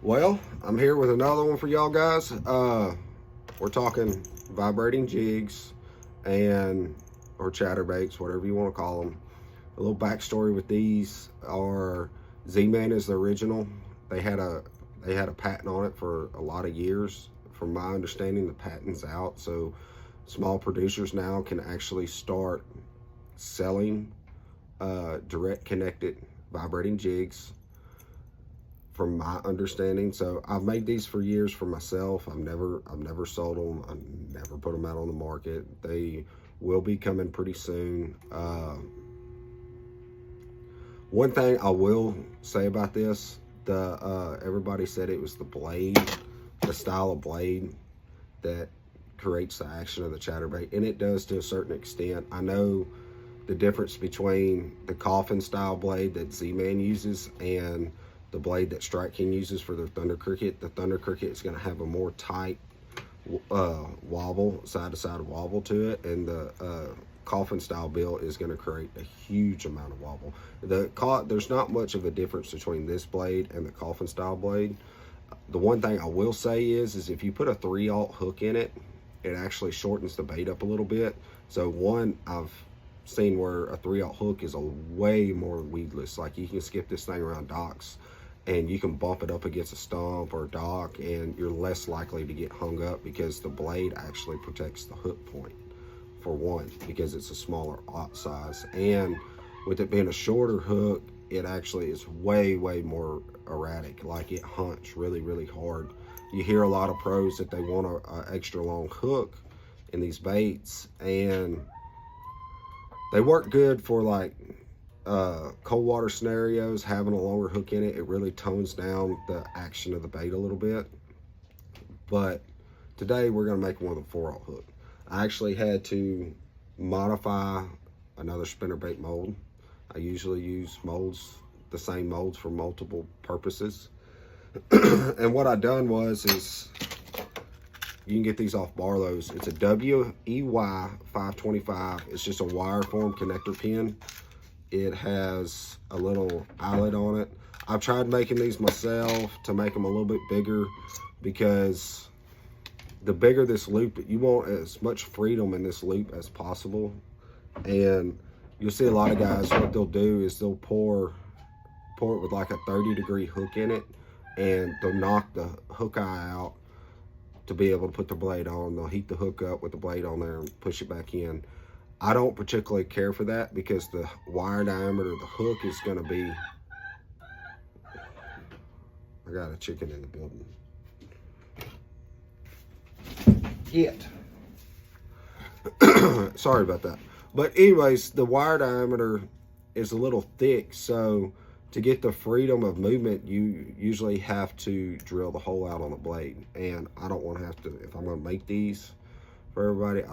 Well, I'm here with another one for y'all guys. We're talking vibrating jigs and or chatterbaits, whatever you want to call them. A little backstory with these are Z-Man is the original. They had a patent on it for a lot of years. From my understanding, the patent's out, so small producers now can actually start selling direct connected vibrating jigs from my understanding. So I've made these for years for myself. I've never sold them. I've never put them out on the market. They will be coming pretty soon. One thing I will say about this, everybody said it was the blade, the style of blade that creates the action of the chatterbait, and it does to a certain extent. I know the difference between the coffin style blade that Z-Man uses and the blade that Strike King uses for their Thunder Cricket. The Thunder Cricket is going to have a more tight wobble, side to side wobble to it, and the coffin style bill is going to create a huge amount of wobble. There's not much of a difference between this blade and the coffin style blade. The one thing I will say is if you put a 3/0 hook in it, it actually shortens the bait up a little bit. So one, I've seen where a 3/0 hook is a way more weedless. Like, you can skip this thing around docks and you can bump it up against a stump or a dock, and you're less likely to get hung up because the blade actually protects the hook point, for one, because it's a smaller aught size. And with it being a shorter hook, it actually is way more erratic. Like, it hunts really hard. You hear a lot of pros that they want a extra long hook in these baits, and they work good for like cold water scenarios. Having a longer hook in it, it really tones down the action of the bait a little bit. But today we're going to make one with a 4/0 hook. I actually had to modify another spinnerbait mold. I usually use molds, the same molds, for multiple purposes. And what I done is you can get these off Barlow's. It's a WEY 525. It's just a wire form connector pin. It has a little eyelet on it. I've tried making these myself to make them a little bit bigger, because the bigger this loop, you want as much freedom in this loop as possible. And you'll see a lot of guys, what they'll do is they'll pour it with like a 30-degree hook in it, and they'll knock the hook eye out to be able to put the blade on. They'll heat the hook up with the blade on there and push it back in. I don't particularly care for that, because the wire diameter of the hook is going to be... I got a chicken in the building. Get. Sorry about that. But anyways, the wire diameter is a little thick, so to get the freedom of movement, you usually have to drill the hole out on the blade. And I don't want to have to, if I'm going to make these for everybody,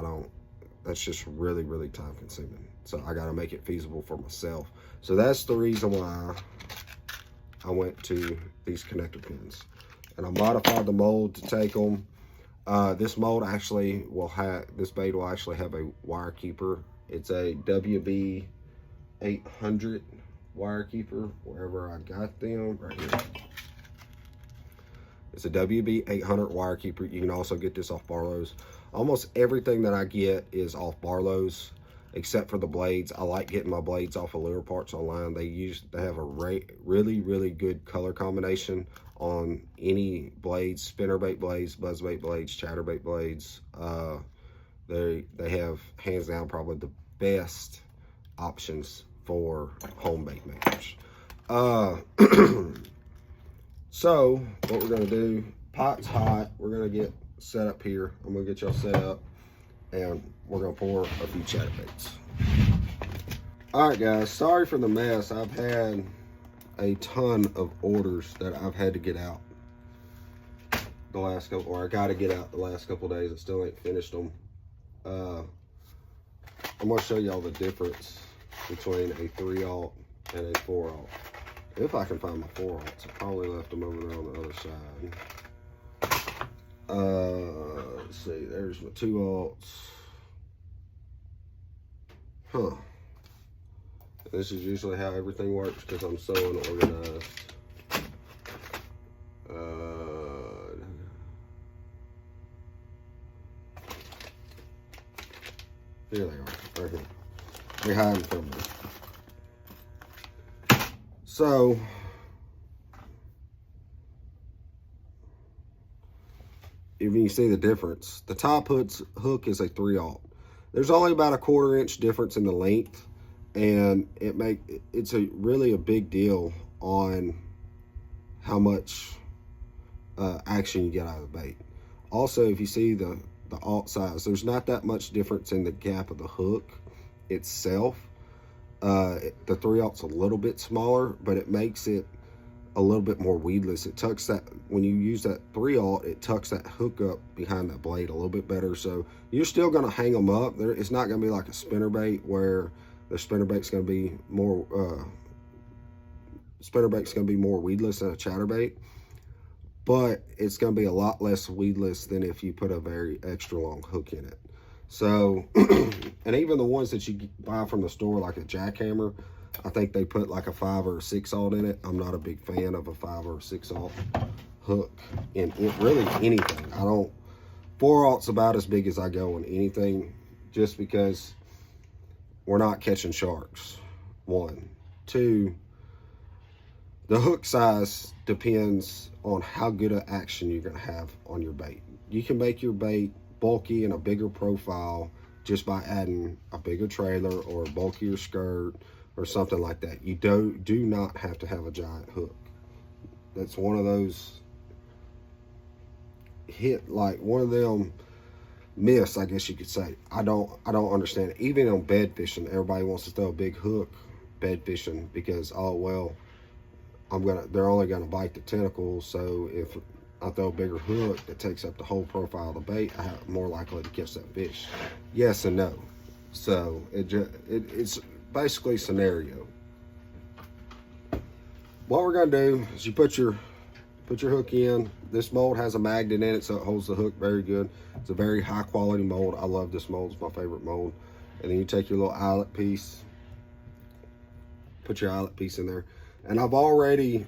that's just really time consuming. So I got to make it feasible for myself. So that's the reason why I went to these connector pins. And I modified the mold to take them. This mold actually will have, this bait will actually have a wire keeper. It's a WB 800 wire keeper, wherever I got them, right here. It's a WB 800 wire keeper. You can also get this off Barlow's. Almost everything that I get is off Barlow's, except for the blades. I like getting my blades off of Lure Parts online. They have a really good color combination on any blades, spinnerbait blades, buzzbait blades, chatterbait blades. They have hands down probably the best options for home bait makers. So what we're gonna do, pot's hot, we're gonna get set up here. I'm gonna get y'all set up, and we're gonna pour a few chatterbaits. All right, guys, sorry for the mess. I've had a ton of orders that I've had to get out the last couple, or I gotta get out the last couple days. I still ain't finished them. I'm gonna show y'all the difference between a 3/0 and a 4/0. If I can find my 4/0s, I probably left them over there on the other side. Let's see, there's my 2/0s. Huh. This is usually how everything works, because I'm so unorganized. Here they are, right here. They're hiding from me. So, if you can see the difference, the top hook is a 3/0. There's only about a 1/4 inch difference in the length, and it's really a big deal on how much action you get out of the bait. Also, if you see the alt size, there's not that much difference in the gap of the hook itself. The 3/0's a little bit smaller, but it makes it a little bit more weedless. It tucks that, when you use that 3/0, it tucks that hook up behind that blade a little bit better. So you're still going to hang them up. It's not going to be like a spinnerbait where the spinnerbait's going to be more weedless than a chatterbait, but it's going to be a lot less weedless than if you put a very extra long hook in it. So, and even the ones that you buy from the store, like a jackhammer, I think they put like a 5 or a 6/0 in it. I'm not a big fan of a 5 or a 6/0 hook in really anything. 4/0's about as big as I go in anything, just because we're not catching sharks. 1, 2, the hook size depends on how good of action you're going to have on your bait. You can make your bait bulky and a bigger profile just by adding a bigger trailer or a bulkier skirt or something like that. You do not have to have a giant hook. That's one of those one of them myths, I guess you could say. I don't understand it. Even on bed fishing, everybody wants to throw a big hook bed fishing because, oh well, they're only gonna bite the tentacles, so if I throw a bigger hook that takes up the whole profile of the bait, I'm more likely to catch that fish. Yes and no. So it's basically scenario. What we're gonna do is you put your hook in. This mold has a magnet in it, so it holds the hook very good. It's a very high quality mold. I love this mold. It's my favorite mold. And then you take your little eyelet piece, put your eyelet piece in there. And I've already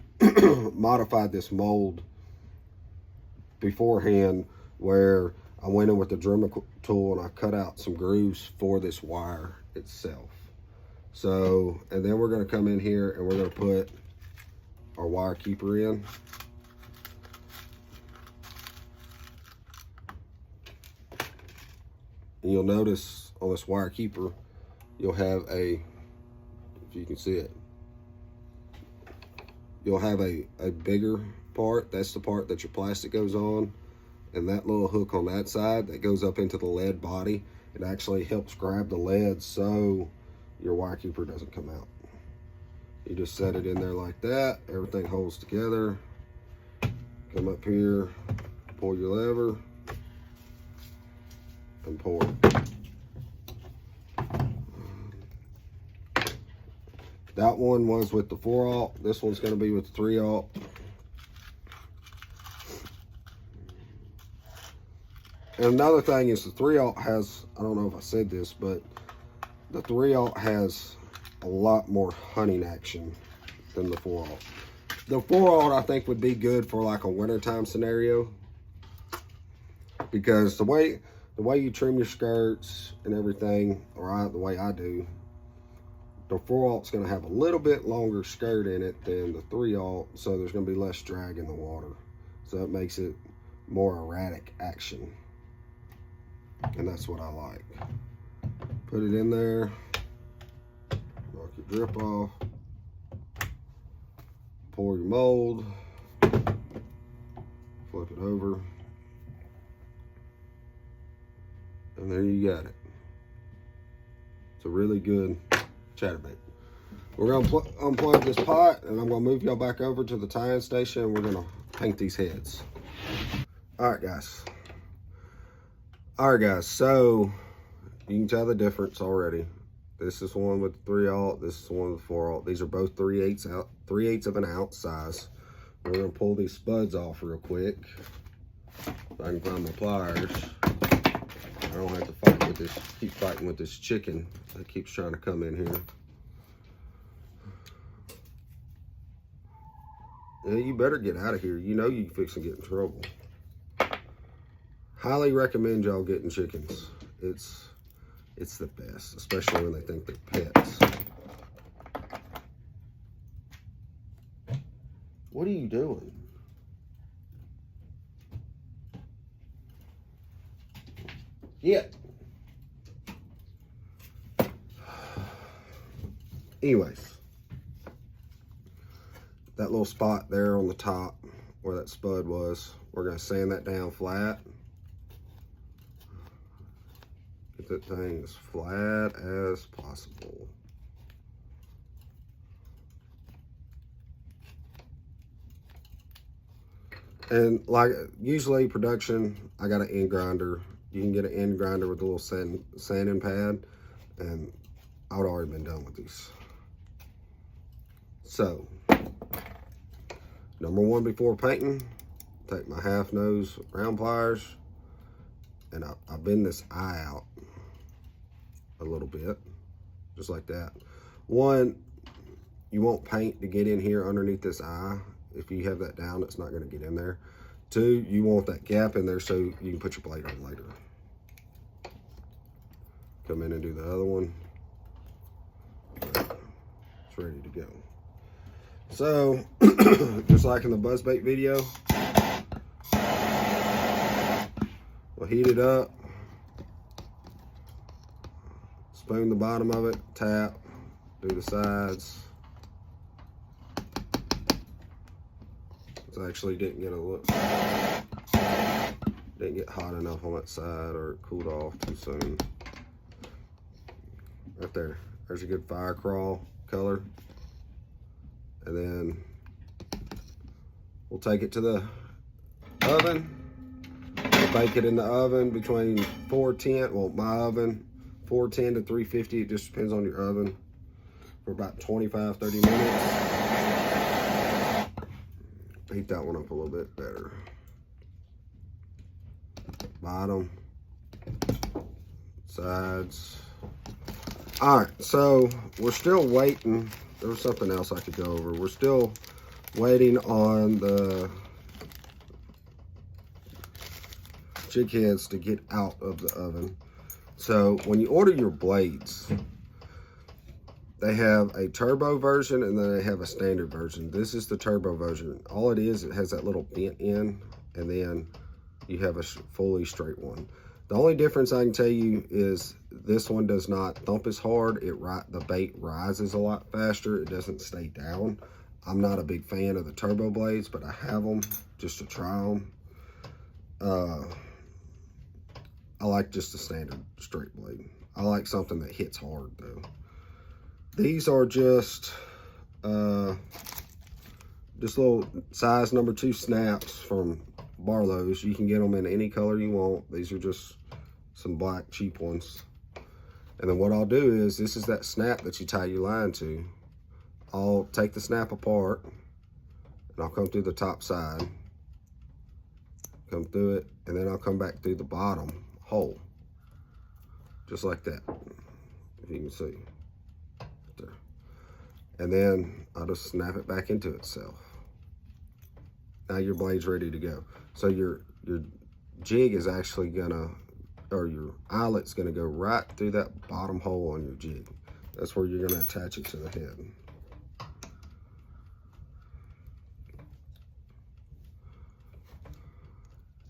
modified this mold beforehand, where I went in with the Dremel tool and I cut out some grooves for this wire itself. So, and then we're going to come in here and we're going to put our wire keeper in. And you'll notice on this wire keeper, you'll have if you can see it, you'll have a bigger part. That's the part that your plastic goes on, and that little hook on that side that goes up into the lead body, it actually helps grab the lead so your wire keeper doesn't come out. You just set it in there like that. Everything holds together. Come up here, pull your lever, and pour it. That one was with the 4/0. This one's going to be with the 3/0. And another thing is the 3/0 has, I don't know if I said this, but the 3/0 has a lot more hunting action than the 4/0. The 4/0 I think would be good for like a wintertime scenario, because the way you trim your skirts and everything, or the way I do, the 4/0 is going to have a little bit longer skirt in it than the 3/0, so there's going to be less drag in the water. So it makes it more erratic action. And that's what I like. Put it in there, knock your drip off, pour your mold, flip it over, and there you got it. It's a really good chatterbait. We're going to unplug this pot, and I'm going to move y'all back over to the tie-in station, and we're going to paint these heads. All right, guys, so you can tell the difference already. This is one with the 3/0, this is one with the 4/0. These are both 3/8 of an ounce size. We're going to pull these spuds off real quick. If I can find my pliers, I don't have to keep fighting with this chicken that keeps trying to come in here. Yeah, you better get out of here. You know you fix to get in trouble. Highly recommend y'all getting chickens. It's the best, especially when they think they're pets. What are you doing? Yeah. Anyways, that little spot there on the top where that spud was, we're going to sand that down flat. Get that thing as flat as possible. And like usually production, I got an end grinder. You can get an end grinder with a little sanding pad, and I would already been done with these. So, number one before painting, take my half nose round pliers, and I bend this eye out a little bit, just like that. One, you won't paint to get in here underneath this eye. If you have that down, it's not going to get in there. Two, you want that gap in there so you can put your blade on later. Come in and do the other one. It's ready to go. So, just like in the buzzbait video, we'll heat it up, spoon the bottom of it, tap, do the sides. It actually didn't get hot enough on that side, or it cooled off too soon. Right there, there's a good fire crawl color. And then we'll take it to the oven. We'll bake it in the oven between 410, well, my oven, 410 to 350. It just depends on your oven, for about 25, 30 minutes. Heat that one up a little bit better. Bottom, sides. All right, so we're still waiting. There was something else I could go over. We're still waiting on the jig heads to get out of the oven. So when you order your blades, they have a turbo version and then they have a standard version. This is the turbo version. All it is, it has that little bent end, and then you have a fully straight one. The only difference I can tell you is this one does not thump as hard. The bait rises a lot faster. It doesn't stay down. I'm not a big fan of the turbo blades, but I have them just to try them. I like just a standard straight blade. I like something that hits hard though. These are just little size number 2 snaps from Barlow's. You can get them in any color you want. These are just some black cheap ones. And then what I'll do is, this is that snap that you tie your line to. I'll take the snap apart and I'll come through the top side, come through it, and then I'll come back through the bottom hole, just like that, if you can see there. And then I'll just snap it back into itself. Now your blade's ready to go. So your jig is actually gonna, or your eyelet's gonna go right through that bottom hole on your jig. That's where you're gonna attach it to the head.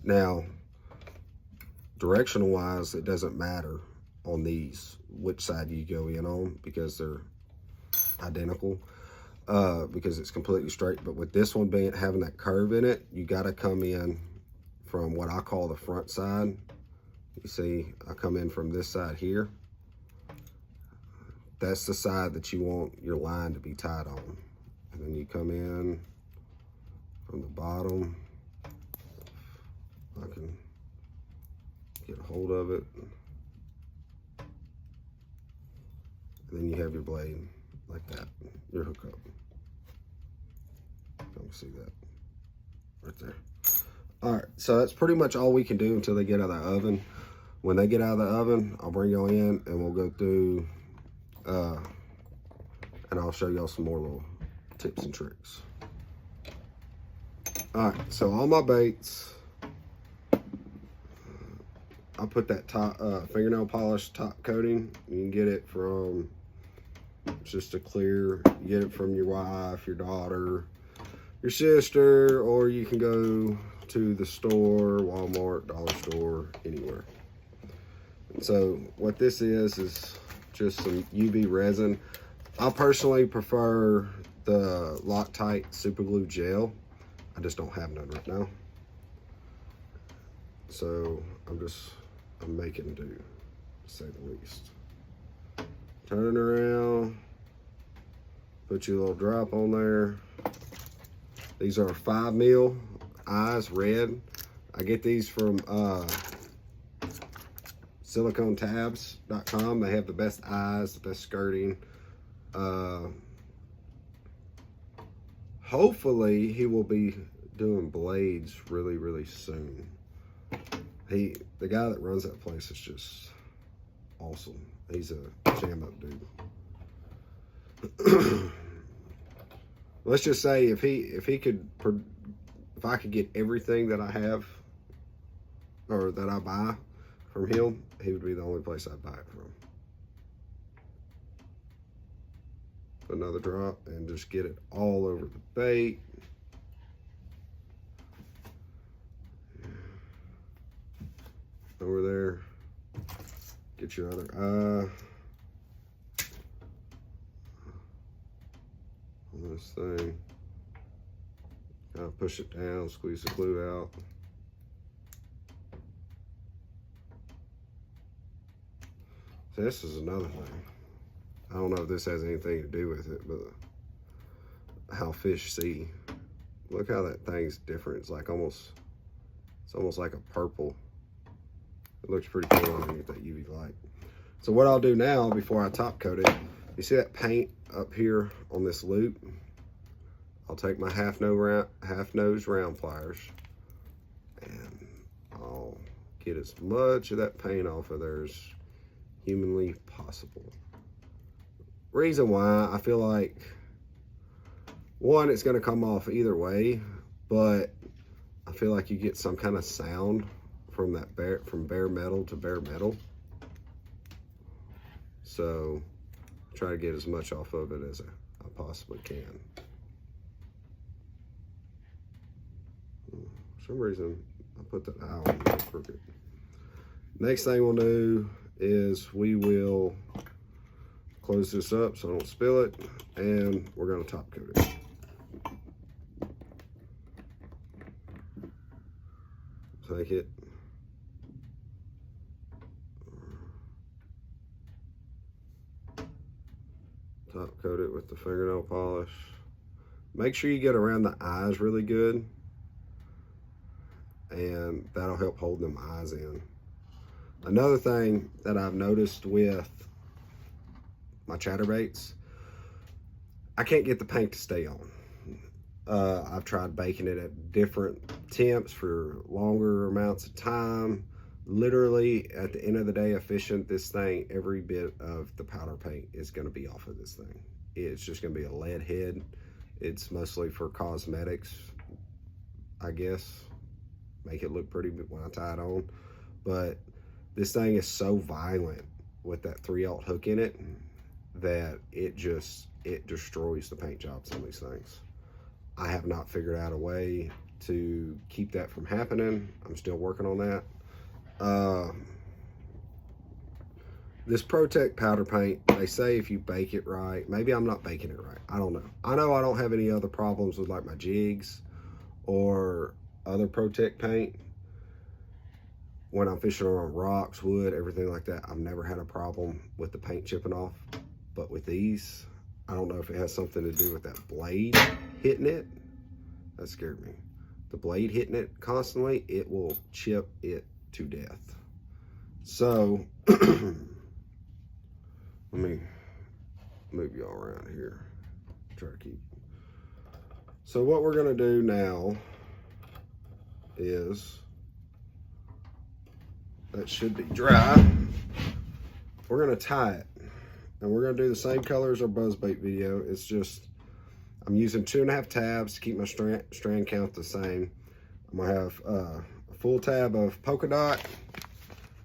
Now, directional wise, it doesn't matter on these which side you go in on, because they're identical, because it's completely straight. But with this one having that curve in it, you got to come in from what I call the front side. You see, I come in from this side here. That's the side that you want your line to be tied on. And then you come in from the bottom. I can get a hold of it. And then you have your blade like that, your hookup. You can see that right there. All right, so that's pretty much all we can do until they get out of the oven. When they get out of the oven, I'll bring y'all in and we'll go through, and I'll show y'all some more little tips and tricks. All right, so all my baits, I put that top fingernail polish top coating. You can get it from, it's just a clear, you get it from your wife, your daughter, your sister, or you can go to the store, Walmart, Dollar Store, anywhere. And so what this is just some UV resin. I personally prefer the Loctite super glue gel. I just don't have none right now. So I'm making do, to say the least. Turn it around, put your little drop on there. These are 5 mil eyes, red. I get these from siliconetabs.com. They have the best eyes, the best skirting. Hopefully he will be doing blades really, really soon. The guy that runs that place is just awesome. He's a jam-up dude. Let's just say if I could get everything that I have or that I buy from him, he would be the only place I'd buy it from. Another drop and just get it all over the bait. Over there, get your other eye on this thing. Kind of push it down, squeeze the glue out. So this is another thing. I don't know if this has anything to do with it, but how fish see. Look how that thing's different. It's like almost like a purple. It looks pretty cool underneath that UV light. So what I'll do now before I top coat it, you see that paint up here on this loop? I'll take my half nose round pliers and I'll get as much of that paint off of there as humanly possible. Reason why, I feel like, one, it's gonna come off either way, but I feel like you get some kind of sound from bare metal to bare metal. So try to get as much off of it as I possibly can. For some reason I put that eye on there crooked. Next thing we'll do is we will close this up so I don't spill it, and we're going to top coat it. Take it, top coat it with the fingernail polish. Make sure you get around the eyes really good, and that'll help hold them eyes in. Another thing that I've noticed with my chatterbaits, I can't get the paint to stay on. I've tried baking it at different temps for longer amounts of time. Literally, at the end of the day, efficient, this thing, every bit of the powder paint is going to be off of this thing. It's just going to be a lead head. It's mostly for cosmetics, I guess. Make it look pretty when I tie it on. But this thing is so violent with that 3/0 hook in it that it destroys the paint jobs on these things. I have not figured out a way to keep that from happening. I'm still working on that. This Protect powder paint, they say if you bake it right, maybe I'm not baking it right, I don't know. I know I don't have any other problems with like my jigs or other Protect paint. When I'm fishing on rocks, wood, everything like that, I've never had a problem with the paint chipping off. But with these, I don't know if it has something to do with that blade hitting it. That scared me. The blade hitting it constantly, it will chip it to death. So, let me move y'all around here. Try to keep. So what we're gonna do now is, that should be dry. We're gonna tie it. And we're gonna do the same color as our buzzbait video. It's just, I'm using 2.5 tabs to keep my strand count the same. I'm gonna have a full tab of polka dot,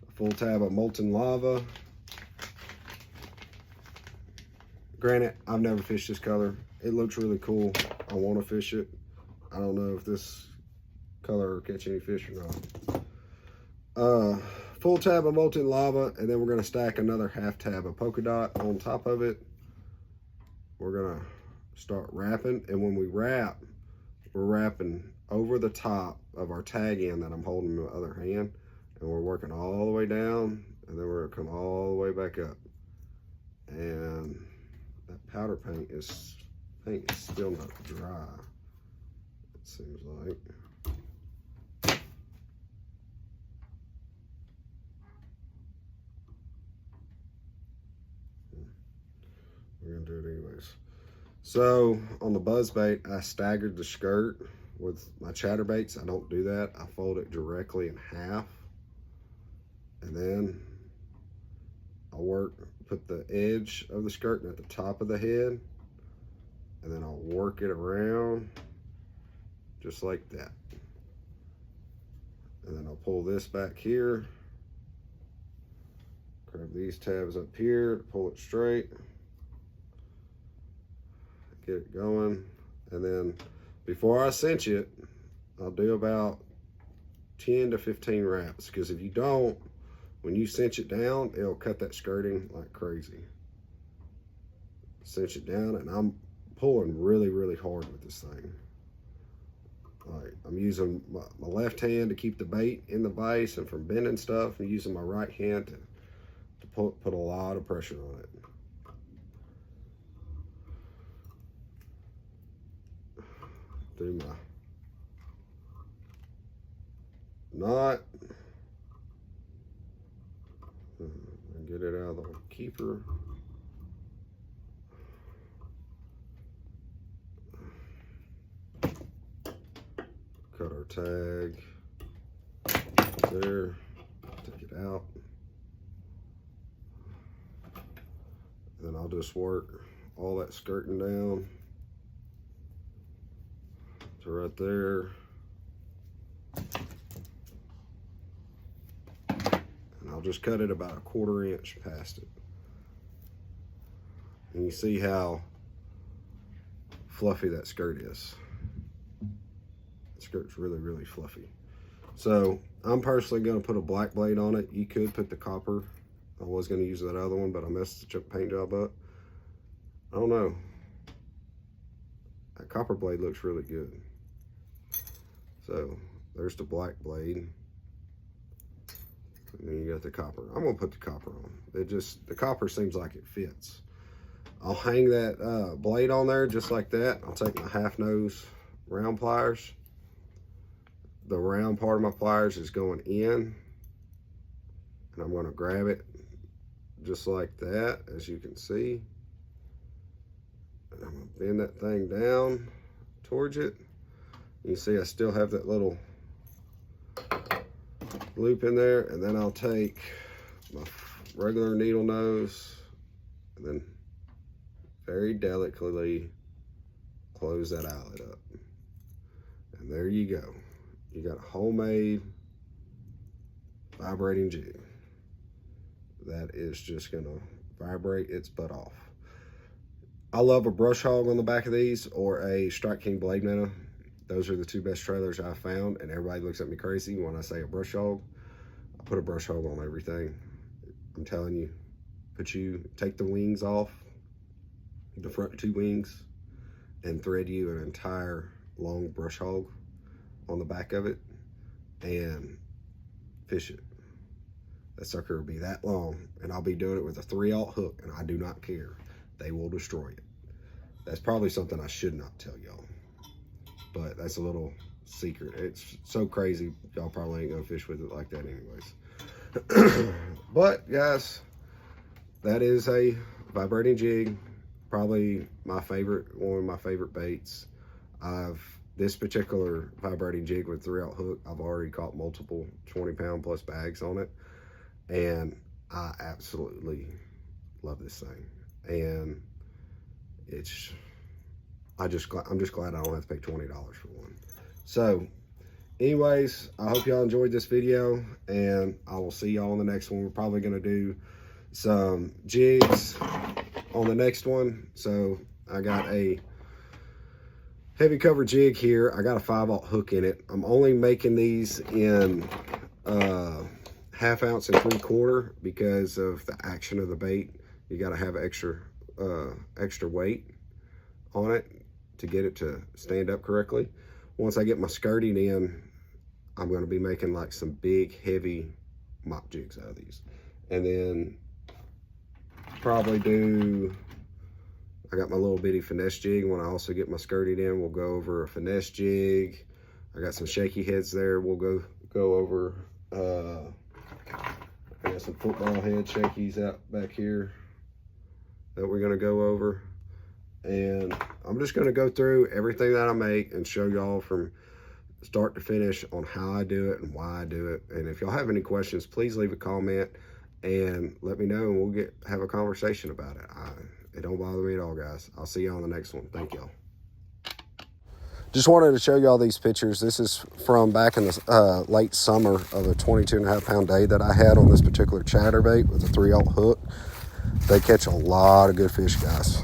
a full tab of molten lava. Granted, I've never fished this color. It looks really cool. I want to fish it. I don't know if this color will catch any fish or not. Full tab of molten lava, and then we're going to stack another half tab of polka dot on top of it. We're going to start wrapping, and when we wrap, we're wrapping over the top of our tag end that I'm holding in the other hand, and we're working all the way down, and then we're going to come all the way back up. And that powder paint is still not dry, it seems like. We're gonna do it anyways. So on the buzzbait, I staggered the skirt. With my chatterbaits, I don't do that. I fold it directly in half, and then I put the edge of the skirt at the top of the head, and then I'll work it around just like that. And then I'll pull this back here, grab these tabs up here, pull it straight, get it going, and then before I cinch it, I'll do about 10 to 15 wraps, because if you don't, when you cinch it down, it'll cut that skirting like crazy. Cinch it down, and I'm pulling really, really hard with this thing. Like, I'm using my left hand to keep the bait in the vise and from bending stuff, and using my right hand to put a lot of pressure on it. Do my knot and get it out of the keeper. Cut our tag there, take it out. Then I'll just work all that skirting down to right there. And I'll just cut it about a 1/4 inch past it. And you see how fluffy that skirt is. The skirt's really, really fluffy. So I'm personally going to put a black blade on it. You could put the copper. I was going to use that other one, but I messed the paint job up. I don't know. That copper blade looks really good. So there's the black blade, and then you got the copper. I'm gonna put the copper on. The copper seems like it fits. I'll hang that blade on there just like that. I'll take my 1/2 nose round pliers. The round part of my pliers is going in, and I'm gonna grab it just like that, as you can see. And I'm gonna bend that thing down towards it. You see I still have that little loop in there, and then I'll take my regular needle nose and then very delicately close that eyelet up. And there you go. You got a homemade vibrating jig that is just gonna vibrate its butt off. I love a brush hog on the back of these, or a Strike King blade minnow. Those are the two best trailers I've found, and everybody looks at me crazy when I say a brush hog. I put a brush hog on everything. I'm telling you, take the wings off, the front 2 wings, and thread you an entire long brush hog on the back of it, and fish it. That sucker will be that long, and I'll be doing it with a 3/0 hook, and I do not care. They will destroy it. That's probably something I should not tell y'all, but that's a little secret. It's so crazy, y'all probably ain't gonna fish with it like that anyways. But guys, that is a vibrating jig. Probably my favorite, one of my favorite baits. This particular vibrating jig with 3/0 hook, I've already caught multiple 20-pound plus bags on it, and I absolutely love this thing. And I'm just glad I don't have to pay $20 for one. So anyways, I hope y'all enjoyed this video, and I will see y'all on the next one. We're probably going to do some jigs on the next one. So I got a heavy cover jig here. I got a 5/0 hook in it. I'm only making these in 1/2 ounce and 3/4 because of the action of the bait. You got to have extra weight on it to get it to stand up correctly. Once I get my skirting in, I'm going to be making like some big heavy mop jigs out of these. And then probably do, I got my little bitty finesse jig. When I also get my skirting in, we'll go over a finesse jig. I got some shaky heads there. We'll go over, I got some football head shakies out back here that we're going to go over. And I'm just going to go through everything that I make and show y'all from start to finish on how I do it and why I do it. And if y'all have any questions, please leave a comment and let me know, and we'll have a conversation about it. It don't bother me at all, guys. I'll see you on the next one. Thank y'all. Just wanted to show y'all these pictures. This is from back in the late summer of a 22.5 pound day that I had on this particular chatterbait with a 3/0 hook. They catch a lot of good fish, guys.